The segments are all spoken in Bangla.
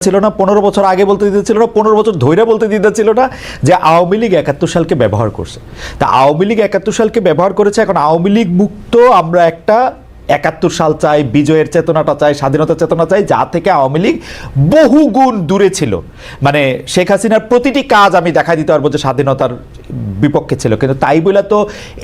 ছিল না, 15 বছর আগে বলতে দিতেছিল না, 15 বছর ধরে বলতে দিতেছিল না যে আওয়ামী লীগ 71 সালকে ব্যবহার করছে। তা আওয়ামী লীগ 71 সালকে ব্যবহার করেছে, এখন আওয়ামী লীগ মুক্ত আমরা একটা 71 সাল চাই, বিজয়ের চেতনাটা চাই, স্বাধীনতার চেতনা চাই, যা থেকে আওয়ামী লীগ বহু গুণ দূরে ছিল। মানে শেখ হাসিনার প্রতিটি কাজ আমি দেখা দিতে পারবো যে স্বাধীনতার বিপক্ষে ছিল, কিন্তু তাই বলে তো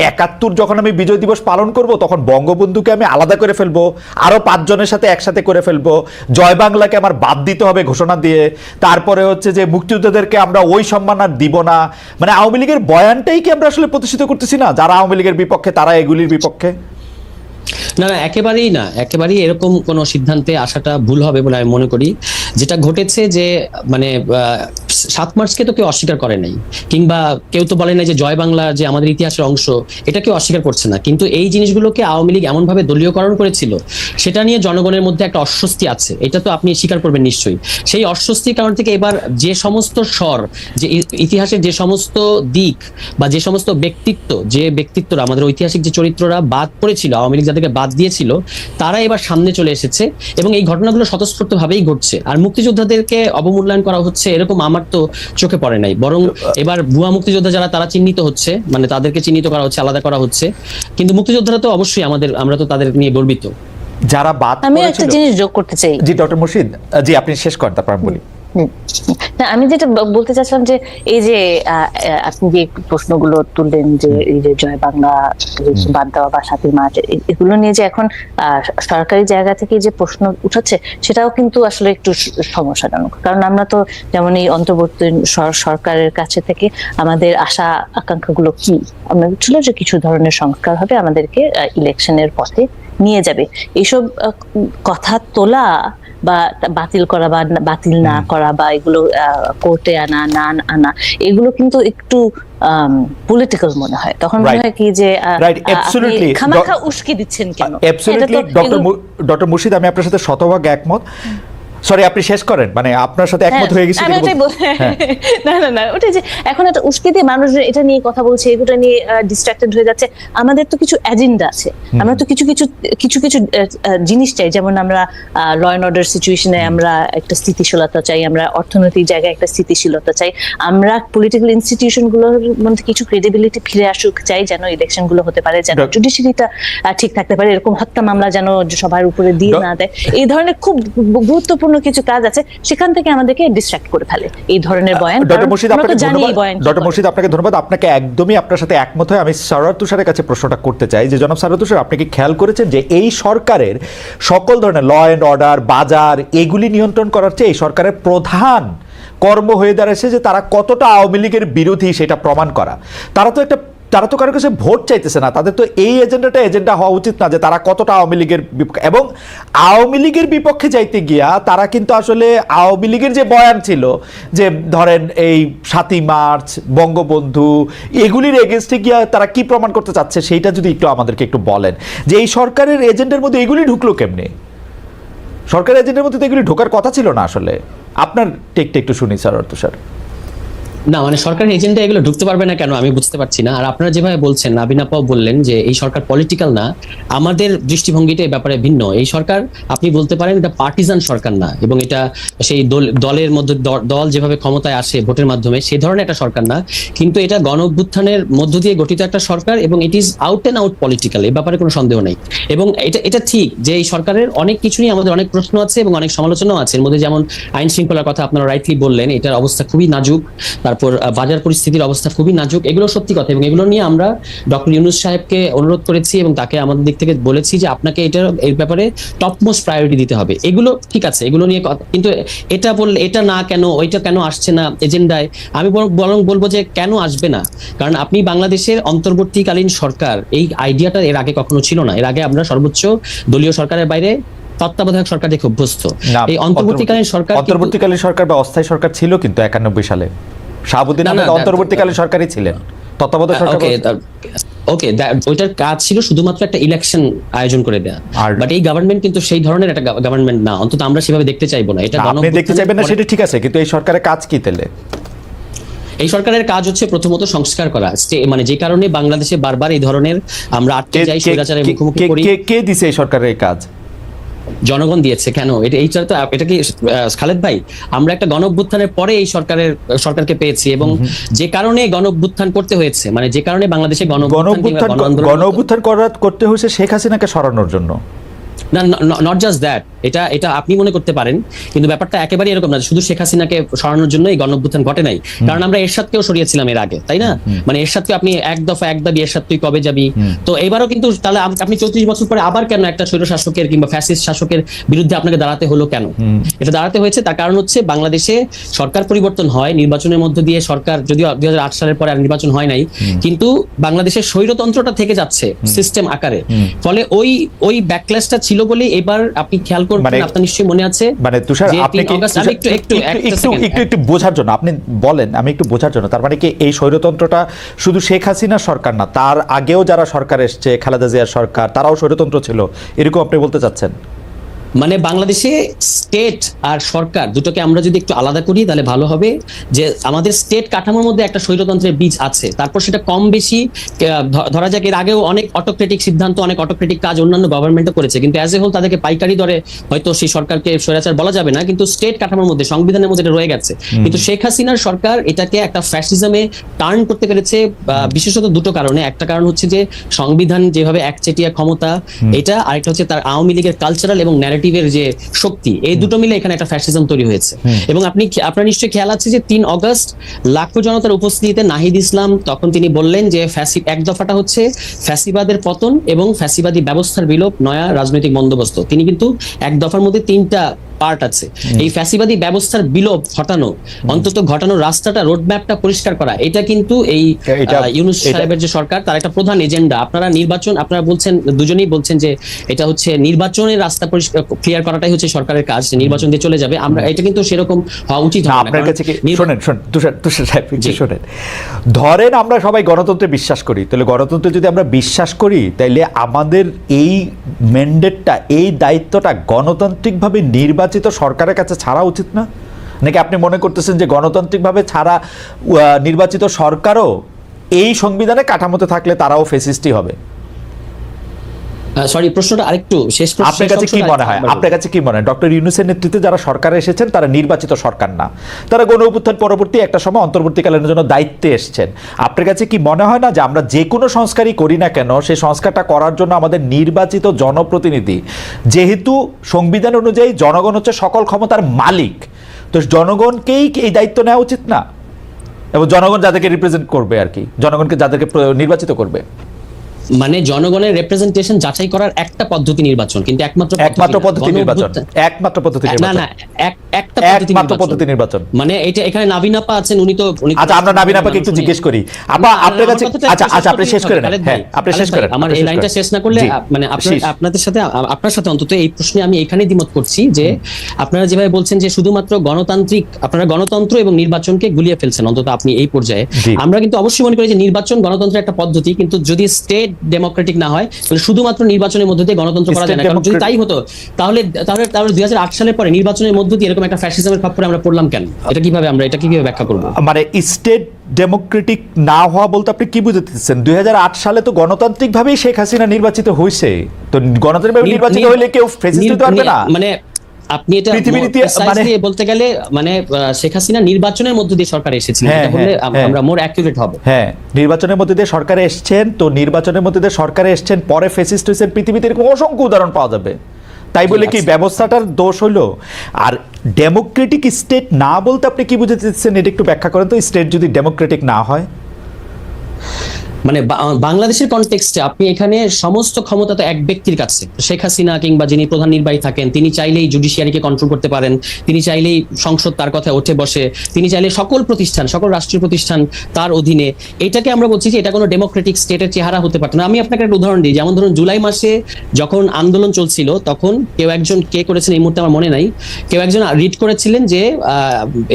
71 যখন আমি বিজয় দিবস পালন করব তখন বঙ্গবন্ধুকে আমি আলাদা করে ফেলবো, আরও 5 জনের সাথে একসাথে করে ফেলবো, জয় বাংলাকে আমার বাদ দিতে হবে ঘোষণা দিয়ে, তারপরে হচ্ছে যে মুক্তিযোদ্ধাদেরকে আমরা ওই সম্মান আর দিব না। মানে আওয়ামী লীগের বয়ানটাই কি আমরা আসলে প্রতিষ্ঠিত করতেছি না? যারা আওয়ামী লীগের বিপক্ষে তারা এগুলির বিপক্ষে। না না, একেবারেই না, একেবারেই এরকম কোনো সিদ্ধান্তে আসাটা ভুল হবে বলে আমি মনে করি। যেটা ঘটেছে যে মানে 7 মার্চকে তো কেউ অস্বীকার করে নাই, কিংবা কেউ তো বলে নাই যে জয় বাংলা যে আমাদের ইতিহাসের অংশ, এটা কেউ অস্বীকার করছে না। কিন্তু এই জিনিসগুলোকে আওয়ামী লীগ এমনভাবে দলীয়করণ করেছিল, সেটা নিয়ে জনগণের মধ্যে একটা অস্বস্তি আছে, এটা তো আপনি স্বীকার করবেন নিশ্চয়ই। সেই অস্বস্তির কারণ থেকে এবার যে সমস্ত স্বর, যে ইতিহাসের যে সমস্ত দিক বা যে সমস্ত ব্যক্তিত্বরা আমাদের ঐতিহাসিক যে চরিত্ররা বাদ পড়েছিল, আওয়ামী লীগ যাদেরকে বাদ দিয়েছিল, তারা এবার সামনে চলে এসেছে এবং এই ঘটনাগুলো স্বতঃস্ফূর্তভাবেই ঘটছে। আর মুক্তিযোদ্ধাদেরকে অবমূল্যায়ন করা হচ্ছে এরকম আমার তো চোখে পড়ে নাই, বরং এবার ভুয়া মুক্তিযোদ্ধা যারা তারা চিহ্নিত হচ্ছে, মানে তাদেরকে চিহ্নিত করা হচ্ছে, আলাদা করা হচ্ছে। কিন্তু মুক্তিযোদ্ধারা তো অবশ্যই আমরা তো তাদের নিয়ে গর্বিত। যারা বাদ আমি একটা জিনিস যোগ করতে চাই। জি ডক্টর মুর্শিদ, জি আপনি শেষ করেন, তারপর আমি বলি। না, আমি যেটা বলতে চাচ্ছিলাম যে এই যে আপনি যে প্রশ্নগুলো তুললেন যে এই যে জয় বাংলা বাদ দেওয়া বা 7ই মার্চ, এগুলো নিয়ে যে এখন সরকারি জায়গা থেকে যে প্রশ্ন উঠাচ্ছে, সেটাও কিন্তু আসলে একটু সমস্যাজনক। কারণ আমরা তো যেমন এই অন্তর্বর্তী সরকারের কাছে থেকে আমাদের আশা আকাঙ্ক্ষাগুলো কি, আমরা ছিল যে কিছু ধরনের সংস্কার হবে, আমাদেরকে ইলেকশনের পথে নিয়ে যাবে। এইসব কথা তোলা বা বাতিল করা বা বাতিল না করা বা এগুলো কোর্টে আনা না আনা, এগুলো কিন্তু একটু পলিটিক্যাল মনে হয়। তখন মনে হয় কি যে খামাখা উস্কে দিচ্ছেন কেন। ডক্টর মুর্শিদ, আমি আপনার সাথে শতভাগ একমত। সরি, আপনি শেষ করেন, মানে আপনার সাথে একমত হয়ে গেছি। না না না, ওটা যে এখন একটা উস্কে দিয়ে মানুষ এটা নিয়ে কথা বলছে, এগুলো নিয়ে ডিস্ট্রাক্টেড হয়ে যাচ্ছে। আমাদের তো কিছু এজেন্ডা আছে, আমরা তো কিছু জিনিস চাই। যেমন আমরা ল অ্যান্ড অর্ডার সিচুয়েশনে আমরা একটা স্থিতিশীলতা চাই, আমরা অর্থনৈতিক জায়গায় একটা স্থিতিশীলতা চাই, আমরা পলিটিক্যাল ইনস্টিটিউশন গুলোর মধ্যে কিছু ক্রেডিবিলিটি ফিরে আসুক চাই, যেন ইলেকশন গুলো হতে পারে, যেন জুডিশিয়ারিটা ঠিক থাকতে পারে, এরকম হত্যা মামলা যেন সবার উপরে দিয়ে না দেয়। এই ধরনের খুব গুরুত্বপূর্ণ কিছু কাজ আছে, সেখান থেকে আমাদেরকে ডিস্ট্রাক্ট করে ফেলে এই ধরনের বয়ান। ডক্টর মুর্শিদ, আপনাকে ধন্যবাদ। আপনাকে একদমই আপনার সাথে একমত হয়। আমি সারোয়ার তুষারের কাছে প্রশ্নটা করতে চাই যে জনাব সারোয়ার তুষার, আপনি কি খেয়াল করেছেন যে এই সরকারের সকল ধরনের ল অ্যান্ড অর্ডার, বাজার, এগুলি নিয়ন্ত্রণ করার চেয়ে এই সরকারের প্রধান কর্ম হয়ে দাঁড়াচ্ছে যে তারা কতটা আওয়ামী লীগের বিরোধী সেটা প্রমাণ করা। তারা তো কারো কাছে ভোট চাইতেছে না, তাদের তো এই এজেন্ডা হওয়া উচিত না যে তারা কতটা আওয়ামী লীগের বিপক্ষে। এবং আওয়ামী লীগের বিপক্ষে যাইতে গিয়া তারা কিন্তু আসলে আওয়ামী লীগের যে বয়ান ছিল যে ধরেন এই 7ই মার্চ, বঙ্গবন্ধু, এগুলির এগেনস্টে গিয়া তারা কি প্রমাণ করতে চাচ্ছে, সেইটা যদি একটু আমাদেরকে একটু বলেন যে এই সরকারের এজেন্ডার মধ্যে এগুলি ঢুকলো কেমনে? সরকারের এজেন্ডার মধ্যে তো এগুলি ঢোকার কথা ছিল না আসলে। আপনার টেকটা একটু শুনি সারোয়ার তুষার। না মানে সরকারের এজেন্ডা এগুলো ঢুকতে পারবে না কেন আমি বুঝতে পারছি না। আর আপনারা যেভাবে বলছেন, নাবিন আপাও বললেন যে এই সরকার পলিটিক্যাল না, আমাদের দৃষ্টিভঙ্গিটা এই ব্যাপারে ভিন্ন। এই সরকার আপনি বলতে পারেন এটা পার্টিজান সরকার না, এবং এটা সেই দলের মধ্যে দল যেভাবে ক্ষমতায় আসে ভোটের মাধ্যমে সেই ধরনের একটা সরকার না, কিন্তু এটা গণ অভ্যুত্থানের মধ্য দিয়ে গঠিত একটা সরকার, এবং it is out and out political, এই ব্যাপারে কোনো সন্দেহ নেই। এবং এটা ঠিক যে এই সরকারের অনেক কিছু নিয়ে আমাদের অনেক প্রশ্ন আছে এবং অনেক সমালোচনাও আছে। এর মধ্যে যেমন আইন শৃঙ্খলার কথা আপনারা রাইটলি বললেন, এটার অবস্থা খুবই নাজুক, তারপর বাজার পরিস্থিতির অবস্থা খুবই নাজুক, এগুলো সত্যি কথা। এবং এগুলো নিয়ে আমরা ডক্টর ইউনূস সাহেবকে অনুরোধ করেছি এবং তাকে আমাদের দিক থেকে বলেছি যে আপনাকে এর ব্যাপারে টপমোস্ট প্রায়োরিটি দিতে হবে। এগুলো ঠিক আছে, এগুলো নিয়ে, কিন্তু এটা বললে এটা না কেন, ওইটা কেন আসছে না এজেন্ডায়, আমি বরং বলবো যে কেন আসবে না। কারণ আপনি বাংলাদেশের অন্তর্বর্তীকালীন সরকার, এই আইডিয়াটা এর আগে কখনো ছিল না। এর আগে আমরা সর্বোচ্চ দলীয় সরকারের বাইরে তত্ত্বাবধায়ক সরকার দেখে অভ্যস্ত। এই অন্তর্বর্তীকালীন সরকার বা অস্থায়ী সরকার ছিল কিন্তু 91 সালে শাহাবুদ্দিন আহমেদ অন্তর্বর্তীকালীন সরকারই ছিলেন, তত্ত্বাবধায়ক সরকার। ওকে, ওইটার কাজ ছিল শুধুমাত্র একটা ইলেকশন আয়োজন করে দেয়া, বাট এই গভর্নমেন্ট কিন্তু সেই ধরনের একটা গভর্নমেন্ট না, অন্তত আমরা সেভাবে দেখতে চাইবো না। এটা আপনি দেখতে চাইবেন না সেটা ঠিক আছে, কিন্তু এই সরকারের কাজ কি তাহলে? এই সরকারের কাজ হচ্ছে প্রথমত সংস্কার করা, মানে যে কারণে বাংলাদেশে বারবার এই ধরনের আমরা আটকে যাই, স্বৈরাচারের মুখোমুখি করি। কে দিছে এই সরকারের কাজ? জনগণ দিয়েছে কেন? এইটা তো এটা কি খালেদ ভাই, আমরা একটা গণঅভ্যুত্থানের পরে এই সরকারকে পেয়েছি, এবং যে কারণে গণঅভ্যুত্থান করতে হয়েছে, মানে যে কারণে বাংলাদেশে গণঅভ্যুত্থান করতে হয়েছে শেখ হাসিনাকে সরানোর জন্য। না, নট জাস্ট দ্যাট, এটা আপনি মনে করতে পারেন, কিন্তু ব্যাপারটা একেবারে এরকম না শুধু শেখ হাসিনাকে সরানোর জন্য এই গণঅভ্যুত্থান ঘটে নাই, কারণ আমরা এরশাদকেও সরিয়েছিলাম এর আগে, তাই না? মানে এরশাদকে আপনি এক দফা এক দাবি, এরশাদ তুই কবে যাবি, তো এবারও কিন্তু তাহলে আপনি 34 বছর পরে আবার কেন একটা স্বৈর শাসকের কিংবা ফ্যাসিস্ট শাসকের বিরুদ্ধে আপনাকে দাঁড়াতে হলো কেন? এটা দাঁড়াতে হয়েছে তার কারণ হচ্ছে বাংলাদেশে সরকার পরিবর্তন হয় নির্বাচনের মধ্য দিয়ে, সরকার যদিও 2008 সালের পরে আর নির্বাচন হয় নাই, কিন্তু বাংলাদেশের স্বৈরতন্ত্রটা থেকে যাচ্ছে সিস্টেম আকারে, ফলে ওই ব্যাকল্যাশটা ছিল বলে এবার আপনি খেয়াল করবেন, আপনার নিশ্চয়ই মনে আছে। মানে তুষার, আপনি কি একটু বোঝার জন্য আপনি বলেন, আমি একটু বোঝার জন্য, তার মানে কি এই স্বৈরতন্ত্রটা শুধু শেখ হাসিনা সরকার না, তার আগেও যারা সরকার এসছে, খালেদা জিয়ার সরকার, তারাও স্বৈরতন্ত্র ছিল, এরকম আপনি বলতে চাচ্ছেন? মানে বাংলাদেশে স্টেট আর সরকার দুটোকে আমরা যদি একটু আলাদা করি তাহলে ভালো হবে, যে আমাদের স্টেট কাঠামোর মধ্যে একটা স্বৈরতন্ত্রের বীজ আছে, তারপর সেটা কম বেশি ধরা যাক এর আগেও অনেক অটোক্রেটিক সিদ্ধান্ত, অনেক অটোক্রেটিক কাজ অন্যান্য গভর্নমেন্টও করেছে, কিন্তু অ্যাজ এ হোল তাদেরকে পাইকারি দরে হয়তো সেই সরকারকে স্বৈরাচার বলা যাবে না, কিন্তু স্টেট কাঠামোর মধ্যে, সংবিধানের মধ্যে এটা রয়ে গেছে। কিন্তু শেখ হাসিনার সরকার এটাকে একটা ফ্যাসিজমে টার্ন করতে পেরেছে বিশেষত দুটো কারণে। একটা কারণ হচ্ছে যে সংবিধান যেভাবে একচেটিয়া ক্ষমতা, এটা আরেকটা হচ্ছে তার আওয়ামী লীগের কালচারাল এবং ন্যারেটিভের যে শক্তি, এই দুটো মিলে এখানে একটা ফ্যাসিজম তৈরি হয়েছে। এবং আপনার নিশ্চয়ই খেয়াল আছে যে 3 অগস্ট লাখো জনতার উপস্থিতিতে নাহিদ ইসলাম তখন তিনি বললেন যে এক দফাটা হচ্ছে ফ্যাসিবাদের পতন এবং ফ্যাসিবাদী ব্যবস্থার বিলোপ, নয়া রাজনৈতিক বন্দোবস্ত। তিনি কিন্তু এক দফার মধ্যে 3টা পার্ট আছে। এই ফ্যাসিবাদী ব্যবস্থার বিলোপ ঘটানো, অন্তত ঘটানোর রাস্তাটা, রোড ম্যাপটা পরিষ্কার করা, এটা কিন্তু এই ইউনূস সাহেবের যে সরকার, তার একটা প্রধান এজেন্ডা। আপনারা বলছেন, দুজনেই বলছেন যে এটা হচ্ছে নির্বাচনের রাস্তা ক্লিয়ার করাটাই হচ্ছে সরকারের কাজ, নির্বাচন দিয়ে চলে যাবে। আমরা এটা কিন্তু সেরকম হওয়া উচিত না। আপনার কাছে কি শুনেন তুষার সাহেব, শুনেন, ধরেন আমরা সবাই গণতন্ত্রে বিশ্বাস করি, তাহলে গণতন্ত্রে যদি আমরা বিশ্বাস করি, তাইলে আমাদের এই ম্যান্ডেটটা, এই দায়িত্বটা গণতান্ত্রিকভাবে নির্বাচিত সরকারের কাছে ছাড়া উচিত না? নাকি আপনি মনে করতেছেন যে গণতান্ত্রিকভাবে ছাড়া নির্বাচিত সরকারও এই সংবিধানে কাঠামোতে থাকলে তারাও ফ্যাসিস্টই হবে? সরি, প্রশ্নটা আরেকটু শেষ করতে। আপনার কাছে কি মনে হয়, ডক্টর ইউনূসের নেতৃত্বে যারা সরকারে এসেছেন তারা নির্বাচিত সরকার না, তারা গণঅভ্যুত্থান পরবর্তী একটা সময় অন্তর্বর্তীকালীন জন্য দায়িত্বে এসেছেন। আপনার কাছে কি মনে হয় না যে আমরা যে কোনো সংস্কারই করি না কেন, সেই সংস্কারটা করার জন্য আমাদের নির্বাচিত জনপ্রতিনিধি, যেহেতু সংবিধান অনুযায়ী জনগণ হচ্ছে সকল ক্ষমতার মালিক, তো জনগণকেই এই দায়িত্ব নেওয়া উচিত না? এবং জনগণ যাদেরকে রিপ্রেজেন্ট করবে আর কি, জনগণকে যাদেরকে নির্বাচিত করবে, মানে জনগণের রিপ্রেজেন্টেশন যাচাই করার একটা পদ্ধতি নির্বাচন, কিন্তু একমাত্র পদ্ধতি নির্বাচন, মানে এটা এখানে নাবিন আপা আছেন, উনি তো আচ্ছা, আমরা নাবিন আপাকে একটু জিজ্ঞেস করি। আপনার কাছে আচ্ছা আপনি শেষ করেন। হ্যাঁ, আপনি শেষ করেন। আমার এই লাইনটা শেষ না করলে, মানে আপনার সাথে অন্তত এই প্রশ্নে আমি এখানেই দ্বিমত করছি যে আপনারা যেভাবে বলছেন যে শুধুমাত্র আপনারা গণতন্ত্র এবং নির্বাচনকে গুলিয়ে ফেলছেন, অন্তত আপনি এই পর্যায়ে। আমরা কিন্তু অবশ্যই মনে করি যে নির্বাচন গণতন্ত্রের একটা পদ্ধতি, কিন্তু যদি স্টেট ডেমোক্রেটিক না হয় তাহলে শুধুমাত্র নির্বাচনের মধ্যে দিয়ে গণতন্ত্র করা যায় না। কারণ যদি তাই হতো তাহলে 2008 সালের পরে নির্বাচনের মধ্য দিয়ে এরকম একটা ফ্যাসিজমের খপ্পরে আমরা পড়লাম কেন? এটা কিভাবে ব্যাখ্যা করব? মানে স্টেট ডেমোক্রেটিক না হওয়া বলতে আপনি কি বুঝাচ্ছেন? 2008 সালে তো গণতান্ত্রিক ভাবেই শেখ হাসিনা নির্বাচিত হয়েছে, তো গণতান্ত্রিকভাবে নির্বাচিত হলে কেউ ফ্যাসিস্ট হতে পারবে না? মানে আপনি এটা বলতে গেলে মানে শেখ হাসিনা নির্বাচনের মধ্য দিয়ে সরকার এসেছিল, এটা বললে আমরা মোর অ্যাকুরেট হবে। হ্যাঁ, নির্বাচনের মধ্যে দিয়ে সরকারে এসেছেন, তো নির্বাচনের মধ্যে দিয়ে সরকারে এসেছেন, পরে ফ্যাসিস্ট হয়েছেন, পৃথিবীতে এরকম অসংখ্য উদাহরণ পাওয়া যাবে। তাই বলে কি ব্যবস্থাটার দোষ হলো? আর ডেমোক্রেটিক স্টেট না বলতে আপনি কি বুঝাতে চাচ্ছেন, এটা একটু ব্যাখ্যা করেন তো। স্টেট যদি ডেমোক্রেটিক না হয়, মানে বাংলাদেশের কনটেক্সটে আপনি এখানে সমস্ত ক্ষমতা তো এক ব্যক্তির কাছে। শেখ হাসিনা কিংবা যিনি প্রধান নির্বাহী থাকেন, তিনি চাইলেই জুডিশিয়ারিকে কন্ট্রোল করতে পারেন, তিনি চাইলেই সংসদ তার কথায় উঠে বসে, তিনি চাইলে সকল রাষ্ট্রীয় প্রতিষ্ঠান তার অধীনে। এটাকে আমরা বলছি যে এটা কোনো ডেমোক্রেটিক স্টেটের চেহারা হতে পারত না। আমি আপনাকে একটা উদাহরণ দিই, যেমন ধরুন জুলাই মাসে যখন আন্দোলন চলছিল, তখন কে করেছেন এই মুহূর্তে আমার মনে নাই, কেউ একজন রিট করেছিলেন যে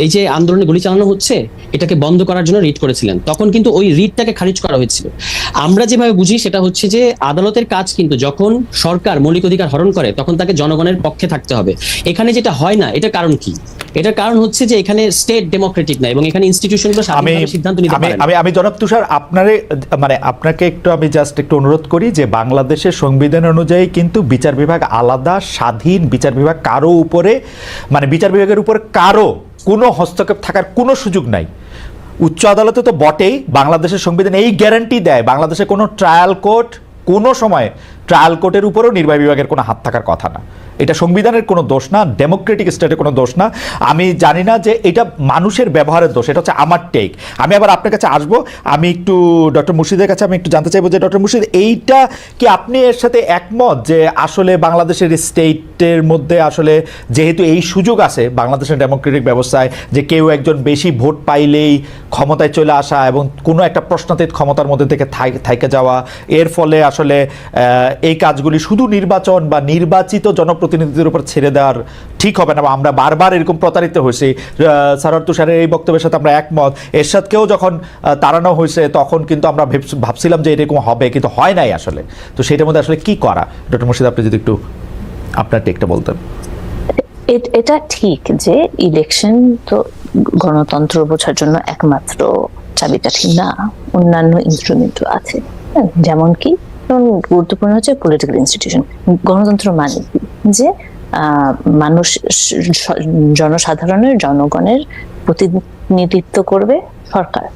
এই যে আন্দোলনে গুলি চালানো হচ্ছে, এটাকে বন্ধ করার জন্য রিট করেছিলেন। তখন কিন্তু ওই রিটটাকে খারিজ করা হয়েছে। ছিল। আমরা যেভাবে বুঝি সেটা হচ্ছে যে আদালতের কাজ কিন্তু যখন সরকার মৌলিক অধিকার হরণ করে তখন তাকে জনগণের পক্ষে থাকতে হবে। এখানে যেটা হয় না, এটার কারণ কি? এটার কারণ হচ্ছে যে এখানে স্টেট ডেমোক্রেটিক না এবং এখানে ইনস্টিটিউশনগুলো স্বাধীনভাবে সিদ্ধান্ত নিতে পারে না। আমি জনাব তুষার আপনাকে একটু আমি জাস্ট একটু অনুরোধ করি যে বাংলাদেশের সংবিধান অনুযায়ী কিন্তু বিচার বিভাগ আলাদা, স্বাধীন বিচার বিভাগ, কারো উপরে বিচার বিভাগের উপর কারো কোনো হস্তক্ষেপ থাকার কোনো সুযোগ নাই। উচ্চ আদালতে তো বটেই, বাংলাদেশের সংবিধান এই গ্যারান্টি দেয় বাংলাদেশে কোনো ট্রায়াল কোর্ট কোনো সময় ট্রায়াল কোর্টের উপরেও নির্বাহী বিভাগের কোনো হাত থাকার কথা না। এটা সংবিধানের কোনো দোষ না, ডেমোক্রেটিক স্টেটের কোনো দোষ না। আমি জানি না যে এটা মানুষের ব্যবহারের দোষ, এটা হচ্ছে আমার টেক। আমি আবার আপনার কাছে আসবো, আমি একটু ডক্টর মুর্শিদের কাছে আমি একটু জানতে চাইবো যে ডক্টর মুর্শিদ, এইটা কি আপনি এর সাথে একমত যে আসলে বাংলাদেশের স্টেটের মধ্যে আসলে যেহেতু এই সুযোগ আছে বাংলাদেশের ডেমোক্রেটিক ব্যবস্থায় যে কেউ একজন বেশি ভোট পাইলেই ক্ষমতায় চলে আসা এবং কোনো একটা প্রশ্নাতীত ক্ষমতার মধ্যে থেকে থাইকে যাওয়া, এর ফলে আসলে এই কাজগুলি শুধু নির্বাচন বা নির্বাচিত জনপ্রতিনিধিদের উপর ছেড়ে দেওয়ার ঠিক হবে না, বা আমরা বারবার এরকম প্রতারিত হয়েছি। সারোয়ার তুষারের এই বক্তব্যের সাথে আমরা একমত। এরশাদকেও যখন তাড়ানো হয়েছে তখন কিন্তু আমরা ভাবছিলাম যে এরকম হবে, কিন্তু হয় নাই আসলে। তো সেটার মধ্যে আসলে কি করা, ডক্টর মুর্শিদ আপনি যদি একটু আপনার টেকটা বলতেন। এটা ঠিক যে ইলেকশন তো গণতন্ত্র বোঝার জন্য একমাত্র চাবিকাঠি না, অন্যান্য ইনস্ট্রুমেন্টও আছে। যেমন কি গুরুত্বপূর্ণ হচ্ছে পলিটিক্যাল ইনস্টিটিউশন। গণতন্ত্র মানে কি? যে মানুষ, জনসাধারণের, জনগণের প্রতিনিধিত্ব করবে সরকার।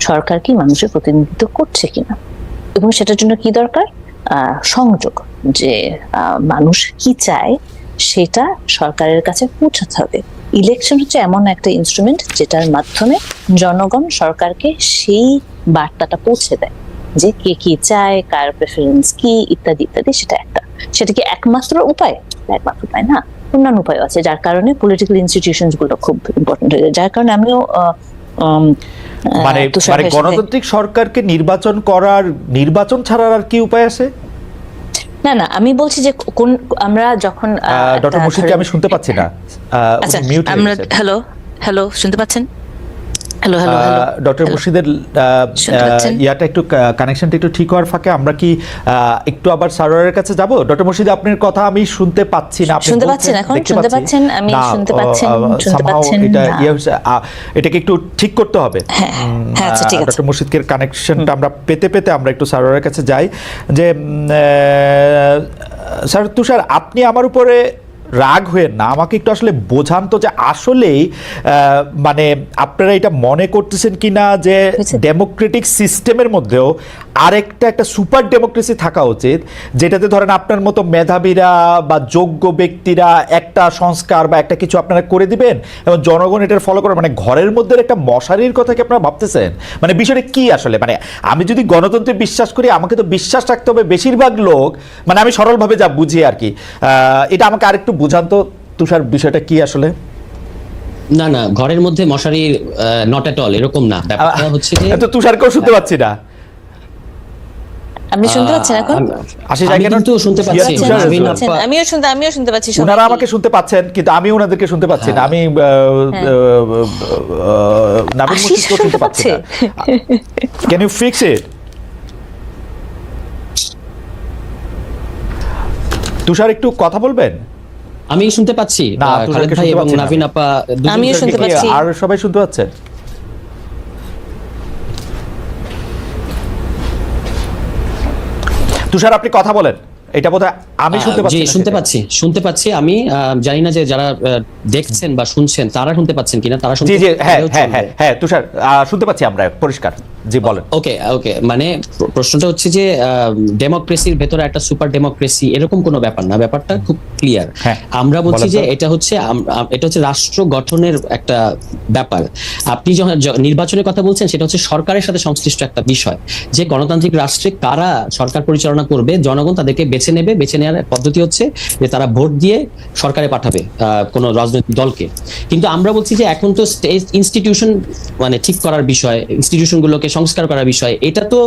সরকার কি মানুষের প্রতিনিধিত্ব করছে কিনা, এবং সেটার জন্য কি দরকার? সংযোগ, যে মানুষ কি চায় সেটা সরকারের কাছে পৌঁছাতে হবে। ইলেকশন হচ্ছে এমন একটা ইনস্ট্রুমেন্ট যেটার মাধ্যমে জনগণ সরকারকে সেই বার্তাটা পৌঁছে দেয় যে কে কি চায়, কার প্রেফারেন্স কি, ইত্যাদি ইত্যাদি। সেটা কি একমাত্র উপায়? একমাত্র উপায় না, অন্যান্য উপায় আছে, যার কারণে পলিটিক্যাল ইনস্টিটিউশনস গুলো খুব ইম্পর্টেন্ট হয়ে যায়। যার কারণে আমিও গণতান্ত্রিক সরকারকে নির্বাচন করার, নির্বাচন ছাড়ার আর কি উপায় আছে? না, আমি বলছি যে কোন আমরা যখন ডক্টর মুর্শিদকে আমি শুনতে পাচ্ছি না। আচ্ছা, আমরা হ্যালো শুনতে পাচ্ছেন? হ্যালো ডক্টর মুর্শিদের ইয়াটা একটু কানেকশনটা একটু ঠিক হওয়ার ফাঁকে আমরা কি একটু আবার সারোয়ারের কাছে যাব? ডক্টর মুর্শিদ আপনার কথা আমি শুনতে পাচ্ছি না। আপনি শুনতে পাচ্ছেন? এখন শুনতে পাচ্ছেন? আমি শুনতে পাচ্ছেন না। এটাকে একটু ঠিক করতে হবে। হ্যাঁ, আচ্ছা ঠিক আছে। ডক্টর মুর্শিদের কানেকশনটা আমরা পেতে আমরা একটু সারোয়ারের কাছে যাই। যে স্যার তুষার, আপনি আমার উপরে রাগ হয়ে না, আমাকে একটু আসলে বোঝান তো যে আসলেই আপনারা এটা মনে করতেছেন কিনা যে ডেমোক্রেটিক সিস্টেমের মধ্যেও একটা সুপার ডেমোক্রেসি থাকা উচিত, যেটাতে ধরেন আপনার মতো মেধাবীরা বা যোগ্য ব্যক্তিরা একটা সংস্কার বা একটা কিছু আপনারা করে দিবেন এবং জনগণ এটার ফলো করে। ঘরের মধ্যে একটা মশারির কথা কি আপনারা ভাবতেছেন? বিষয়টা কি আসলে? আমি যদি গণতন্ত্রে বিশ্বাস করি, আমাকে তো বিশ্বাস রাখতে হবে বেশিরভাগ লোক, আমি সরলভাবে যা বুঝি আর কি। এটা আমাকে আরেকটু বুঝান তো তুষার, বিষয়টা কি আসলে? না, ঘরের মধ্যে মশারি নট এট অল এরকম না। ব্যাপারটা হচ্ছে যে তুষারকেও শুনতে পাচ্ছি না। আপনি শুনতে পাচ্ছেন এখন? আমি কিন্তু শুনতে পাচ্ছি, আমিও শুনতে পাচ্ছি। ওনারা আমাকে শুনতে পাচ্ছেন কিন্তু আমি ওনাদেরকে শুনতে পাচ্ছি না। আমি নাবিল মুর্শিদকে শুনতে পাচ্ছি না। Can you fix it? Tushar একটু কথা বলবেন? আমি শুনতে পাচ্ছি, খালেদ ভাই এবং নাভিন আপা আমিও শুনতে পাচ্ছি। আর সবাই শুনতে পাচ্ছেন? তুষার আপনি কথা বলেন, এটা বোধহয় আমি শুনতে পাচ্ছি। আমি জানি না যে যারা দেখছেন বা শুনছেন তারা শুনতে পাচ্ছেন কিনা। তারা শুনতে? জি, হ্যাঁ তুষার শুনতে পাচ্ছি আমরা পরিষ্কার। জি বলেন। ওকে, প্রশ্নটা হচ্ছে যে ডেমোক্রেসির ভেতরে একটা সুপার ডেমোক্রেসি এরকম কোনো ব্যাপার না। ব্যাপারটা খুব ক্লিয়ার। আমরা বলছি যে এটা হচ্ছে রাষ্ট্র গঠনের একটা ব্যাপার। আপনি যখন নির্বাচনের কথা বলছেন, সেটা হচ্ছে সরকারের সাথে সংশ্লিষ্ট একটা বিষয়, যে গণতান্ত্রিক রাষ্ট্রে কারা সরকার পরিচালনা করবে, জনগণ তাদেরকে বেছে নেওয়ার পদ্ধতি হচ্ছে যে তারা ভোট দিয়ে সরকারে পাঠাবে কোন রাজনৈতিক দলকে। কিন্তু আমরা বলছি যে এখন তো ইনস্টিটিউশন ঠিক করার বিষয়, ইনস্টিটিউশন গুলোকে সংস্কার করার বিষয়। এটা তো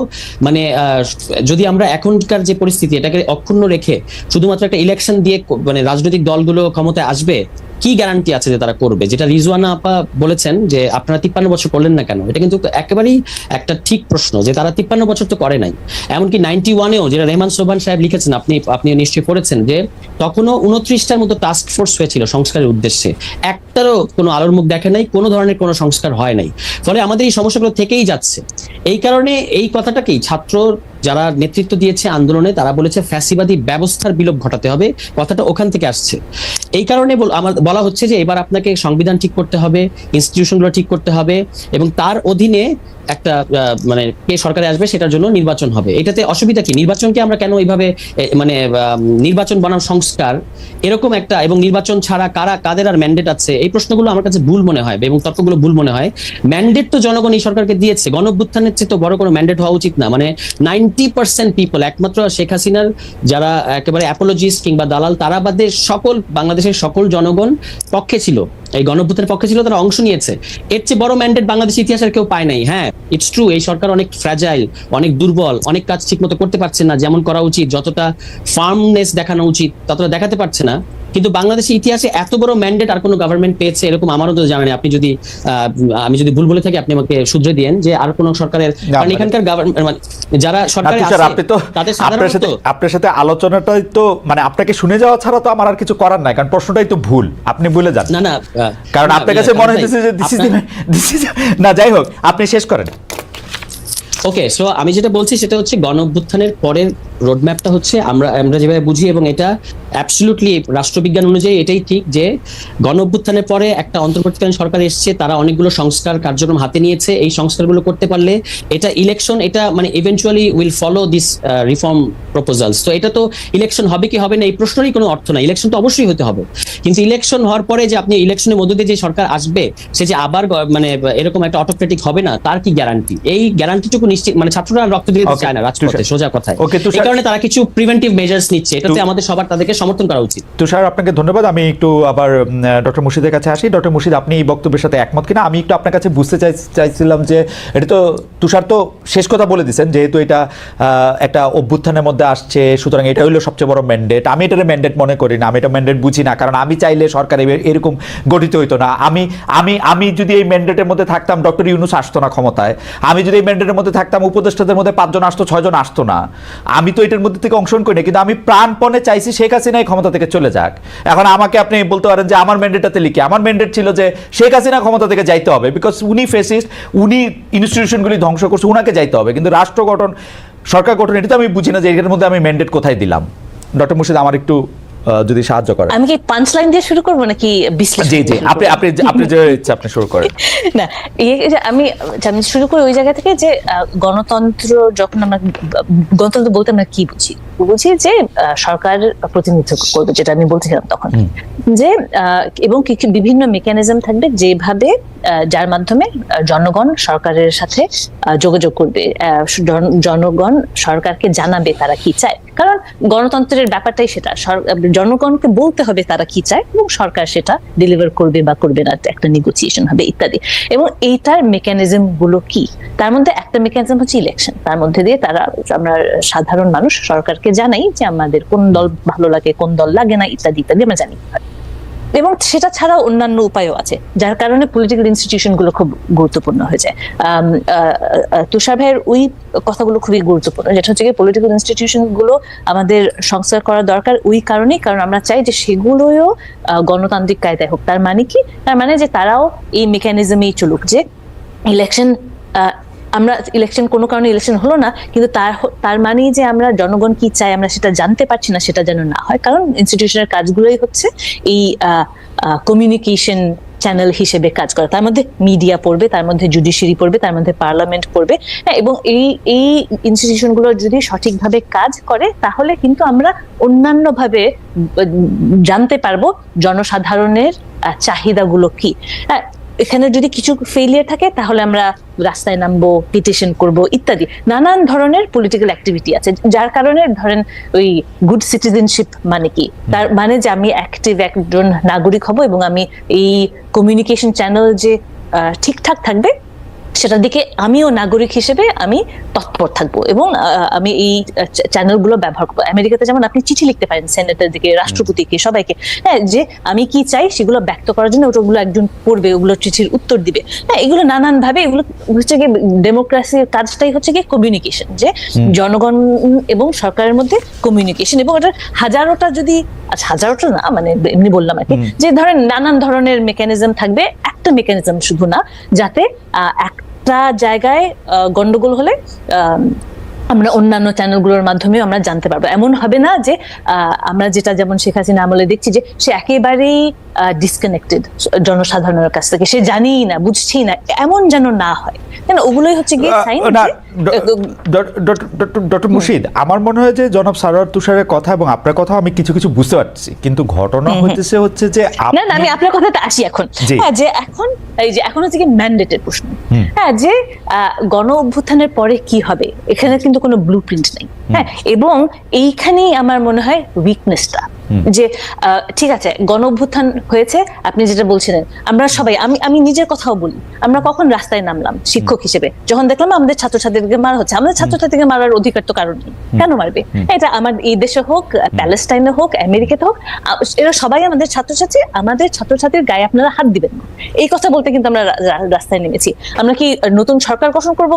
যদি আমরা এখনকার যে পরিস্থিতি এটাকে অক্ষুণ্ণ রেখে শুধুমাত্র একটা ইলেকশন দিয়ে রাজনৈতিক দলগুলো ক্ষমতায় আসবে, কি গ্যারান্টি আছে যে তারা করবে? যেটা রিজওয়ানা আপা বলেছেন যে আপনারা 53 বছর করলেন না কেন, এটা কিন্তু একেবারেই একটা ঠিক প্রশ্ন, যে তারা 53 বছর তো করে নাই। এমনকি 91-এও যেটা রেহমান সোবহান সাহেব লিখেছেন, আপনি নিশ্চয়ই পড়েছেন, যে তখনও 29টার মতো টাস্ক ফোর্স হয়েছিল সংস্কারের উদ্দেশ্যে, একটারও কোনো আলোর মুখ দেখে নাই, কোনো ধরনের কোনো সংস্কার হয় নাই। ফলে আমাদের এই সমস্যাগুলো থেকেই যাচ্ছে। এই কারণে এই কথাটাকেই ছাত্র যারা নেতৃত্ব দিয়েছে আন্দোলনে, তারা বলেছে ফ্যাসিবাদী ব্যবস্থার বিলোপ ঘটাতে হবে, কথাটা ওখান থেকে আসছে। এই কারণে আমার বলা হচ্ছে যে এবার আপনাকে সংবিধান ঠিক করতে হবে, ইনস্টিটিউশনগুলো ঠিক করতে হবে, এবং তার অধীনে একটা মানে কে সরকারে আসবে সেটার জন্য নির্বাচন হবে। এটাতে অসুবিধা কি? নির্বাচনকে আমরা কেন এইভাবে মানে নির্বাচন বনাম সংস্কার এরকম একটা, এবং নির্বাচন ছাড়া কাদের আর ম্যান্ডেট আছে, এই প্রশ্নগুলো আমার কাছে ভুল মনে হয় এবং তর্কগুলো ভুল মনে হয়। ম্যান্ডেট তো জনগণ এই সরকারকে দিয়েছে, গণঅভ্যুত্থানের চেয়ে তো বড় কোনো ম্যান্ডেট হওয়া উচিত না। মানে 90% পিপল, একমাত্র শেখ হাসিনার যারা একেবারে অ্যাপোলজিস্ট কিংবা দালাল, তারা বাদে সকল বাংলাদেশের সকল জনগণ পক্ষে ছিল, এই গণঅভ্যুত্থানের পক্ষে ছিল, তারা অংশ নিয়েছে। এর চেয়ে বড় ম্যান্ডেট বাংলাদেশের ইতিহাসের কেউ পায় নাই। হ্যাঁ, ইটস ট্রু, এই সরকার অনেক ফ্র্যাজাইল, অনেক দুর্বল, অনেক কাজ ঠিক মতো করতে পারছে না, যেমন করা উচিত, যতটা ফার্মনেস দেখানো উচিত ততটা দেখাতে পারছে না। কিন্তু বাংলাদেশের ইতিহাসে এত বড় ম্যান্ডেট আর কোনো গভর্নমেন্ট পেয়েছে এরকম আমারও তো জানা নেই। আপনি যদি আমি যদি ভুল বলে থাকি আপনি আমাকে শুধরে দিয়েন, যে আর কোন সরকারের, কারণ এখানকার গভর্নমেন্ট যারা সরকারে আছে তাদের সাধারণত আপনার সাথে আলোচনাটাই তো মানে আপনাকে শুনে যাওয়া ছাড়া তো আমার আর কিছু করার নাই, কারণ প্রশ্নটাই তো ভুল, আপনি ভুলে যান। না কারণ আপনার কাছে মনে হচ্ছে যে দিস ইজ না, যাই হোক আপনি শেষ করেন। ওকে, সো আমি যেটা বলছি সেটা হচ্ছে গণঅভ্যুত্থানের পরের রোডম্যাপটা হচ্ছে আমরা যেভাবে বুঝি, এবং এটা অ্যাবসলিউটলি রাষ্ট্রবিজ্ঞান অনুযায়ী এটাই ঠিক, যে গণঅভ্যুত্থানের পরে একটা অন্তর্বর্তীকালীন সরকার এসেছে, তারা অনেকগুলো সংস্কার কার্যক্রম হাতে নিয়েছে। এই সংস্কারগুলো করতে পারলে এটা ইলেকশন, এটা মানে eventually will follow this reform proposals. তো এটা তো ইলেকশন হবে কি হবে না এই প্রশ্নেরই কোনো অর্থ নাই, ইলেকশন তো অবশ্যই হতে হবে। কিন্তু ইলেকশন হওয়ার পরে যে আপনি ইলেকশনের মধ্য দিয়ে যে সরকার আসবে সে যে আবার মানে এরকম একটা অটোক্রেটিক হবে না, তার কি গ্যারান্টি? এই গ্যারান্টিটুকু নিশ্চিত, মানে ছাত্ররা রক্ত দিতে চায় না রাজপথে, সোজা কথায়। এই কারণে তারা কিছু প্রিভেন্টিভ মেজার্স নিচ্ছে, এটাতে আমাদের সবার তাদেরকে সমর্থন করা উচিত। তুষার, আপনাকে ধন্যবাদ। আমি একটু আবার ডক্টর মুর্শিদের কাছে আসি। ডক্টর মুর্শিদ, আপনি এই বক্তব্যের সাথে একমত কিনা? আমি একটু আপনার কাছে বুঝতে চাইছিলাম যে এটা তো তুষার তো শেষ কথা বলে দিচ্ছেন, যেহেতু এটা একটা অভ্যুত্থানের মধ্যে আসছে, সুতরাং এটা হইলো সবচেয়ে বড় ম্যান্ডেট। আমি এটার ম্যান্ডেট মনে করি না, আমি এটা ম্যান্ডেট বুঝি না, কারণ আমি চাইলে সরকার এরকম গঠিত হইতো না। আমি যদি এই ম্যান্ডেটের মধ্যে থাকতাম, ডক্টর ইউনূস আসতো না ক্ষমতায়। আমি যদি এই ম্যান্ডেটের মধ্যে থাকতাম, উপদেষ্টাদের মধ্যে 5 জন আসতো, 6 জন আসতো না। আমি তো এটার মধ্যে থেকে অংশগ্রহণ করি না, কিন্তু আমি প্রাণপণে চাইছি শেখ হাসিনা ক্ষমতা থেকে চলে যাক। এখন আমাকে আপনি বলতে পারেন যে আমার ম্যান্ডেটটাতে লিখে, আমার ম্যান্ডেট ছিল যে শেখ হাসিনা ক্ষমতা থেকে যাইতে হবে, বিকজ উনি ফেসিস্ট, উনি ইনস্টিটিউশনগুলি ধ্বংস করছে, উনাকে যাইতে হবে। কিন্তু রাষ্ট্র গঠন, সরকার গঠন, এটা তো আমি বুঝি না যে এর মধ্যে আমি ম্যান্ডেট কোথায় দিলাম। ডক্টর মুর্শিদ, আমার একটু যদি সাহায্য করেন। আমি কি পাঁচ লাইন দিয়ে শুরু করবো নাকি বিশ্লেষণ? জি জি, আপনি যে ইচ্ছা আপনি শুরু করেন। না, আমি শুরু করি ওই জায়গা থেকে যে গণতন্ত্র, যখন আমরা গণতন্ত্র বলতে আমরা কি বুঝি যে সরকার প্রতিনিধিত্ব করবে, যেটা আমি বলছিলাম তখন, যে এবং বিভিন্ন মেকানিজম থাকবে যেভাবে যার মাধ্যমে জনগণ সরকারের সাথে যোগাযোগ করবে, জনগণ সরকারকে জানাবে তারা কি চায়। কারণ গণতন্ত্রের ব্যাপারটাই সেটা, জনগণকে বলতে হবে তারা কি চায় এবং সরকার সেটা ডেলিভার করবে বা করবে না, একটা নেগোসিয়েশন হবে ইত্যাদি। এবং এইটার মেকানিজম গুলো কি? তার মধ্যে একটা মেকানিজম হচ্ছে ইলেকশন। তার মধ্যে দিয়ে আমরা সাধারণ মানুষ সরকারকে জানাই যে আমাদের কোন দল ভালো লাগে, কোন দল লাগে না, ইত্যাদি ইত্যাদি আমরা জানি। এবং সেটা ছাড়াও অন্যান্য উপায়ও আছে, যার কারণে পলিটিক্যাল ইনস্টিটিউশন গুলো খুব গুরুত্বপূর্ণ হয়ে যায়। তুষার ভাইয়ের ওই কথাগুলো খুবই গুরুত্বপূর্ণ, যেটা হচ্ছে পলিটিক্যাল ইনস্টিটিউশন গুলো আমাদের সংস্কার করা দরকার ওই কারণেই, কারণ আমরা চাই যে সেগুলোও গণতান্ত্রিক কায়দায় হোক। তার মানে কি? তার মানে যে তারাও এই মেকানিজমেই চলুক, যে ইলেকশন, আমরা ইলেকশন কোনো কারণে ইলেকশন হলো না, কিন্তু তার মানে যে আমরা জনগণ কি চাই আমরা সেটা জানতে পারছি না, সেটা যেন না হয়। কারণ ইনস্টিটিউশনের কাজগুলোই হচ্ছে এই কমিউনিকেশন চ্যানেল হিসেবে কাজ করে। তার মধ্যে মিডিয়া পড়বে, তার মধ্যে জুডিশিয়ারি পড়বে, তার মধ্যে পার্লামেন্ট পড়বে। এবং এই ইনস্টিটিউশনগুলো যদি সঠিকভাবে কাজ করে তাহলে কিন্তু আমরা অন্যান্যভাবে জানতে পারবো জনসাধারণের চাহিদাগুলো কি। এখানে যদি কিছু ফেলিয়ার থাকে তাহলে আমরা রাস্তায় নামবো, পিটিশন করব ইত্যাদি নানান ধরনের পলিটিক্যাল অ্যাক্টিভিটি আছে, যার কারণে ধরেন ওই গুড সিটিজেনশিপ মানে কি? তার মানে যে আমি অ্যাক্টিভ একজন নাগরিক হব এবং আমি এই কমিউনিকেশন চ্যানেল যে ঠিকঠাক থাকবে সেটার দিকে আমিও নাগরিক হিসেবে আমি তৎপর থাকবো এবং আমি এই চ্যানেলগুলো ব্যবহার করবো। আমেরিকাতে যেমন আপনি চিঠি লিখতে পারেন সেনেটের দিকে, রাষ্ট্রপতিকে, সবাইকে, হ্যাঁ, যে আমি কি চাই সেগুলো ব্যক্ত করার জন্য ওগুলো একজন পড়বে, ওগুলো চিঠির উত্তর দিবে। হ্যাঁ, এগুলো নানান ভাবে, এগুলো হচ্ছে গিয়ে ডেমোক্রেসির কাজটাই হচ্ছে গিয়ে কমিউনিকেশন, যে জনগণ এবং সরকারের মধ্যে কমিউনিকেশন। এবং ওটার হাজারোটা, যদি আচ্ছা হাজারোটা না, মানে এমনি বললাম আর কি, যে ধরেন নানান ধরনের মেকানিজম থাকবে, একটা মেকানিজম শুধু না, যাতে একটা জায়গায় গন্ডগোল হলে আমরা অন্যান্য চ্যানেলগুলোর মাধ্যমে আমরা জানতে পারবো। এমন হবে না যে আমরা যেটা যেমন শেখ হাসিনা আমলে দেখছি যে সে একেবারেই ডিসকানেক্টেড জনসাধারণের কাছ থেকে, সে জানিই না, বুঝছেই না, এমন যেন না হয়। কেন ওগুলোই হচ্ছে গিয়ে সাইন। ডক্টর মুর্শিদ, আমার মনে হয় যে জনাব সারোয়ার তুষারের কথা এবং আপনার কথা আমি কিছু কিছু বুঝতে পারছি, কিন্তু ঘটনা হচ্ছে যে না, আমি আপনার কথাতে আসি এখন। হ্যাঁ, যে এখন এই যে এখন হচ্ছে কি ম্যান্ডেটের প্রশ্ন। হ্যাঁ, যে গণ অভ্যুত্থানের পরে কি হবে, এখানে কিন্তু কোনো ব্লুপ্রিন্ট নেই। হ্যাঁ, এবং এইখানেই আমার মনে হয় উইকনেসটা, যে ঠিক আছে গণ অভ্যুত্থান হয়েছে, আপনি যেটা বলছিলেন, আমরা সবাই, আমি নিজের কথাও বলি, আমরা কখন রাস্তায় নামলাম শিক্ষক হিসেবে, যখন দেখলাম আমাদের ছাত্রছাত্রীদেরকে মারা হচ্ছে। আমাদের ছাত্রছাত্রীকে মারার অধিকার তো কারণ নেই, কেন মারবে? এটা আমার এই দেশে হোক, প্যালেস্টাইনে হোক, আমেরিকাতে হোক, এরা সবাই আমাদের ছাত্রছাত্রী, আমাদের ছাত্রছাত্রীর গায়ে আপনারা হাত দিবেন না, এই কথা বলতে কিন্তু আমরা রাস্তায় নেমেছি। আমরা কি নতুন সরকার গঠন করবো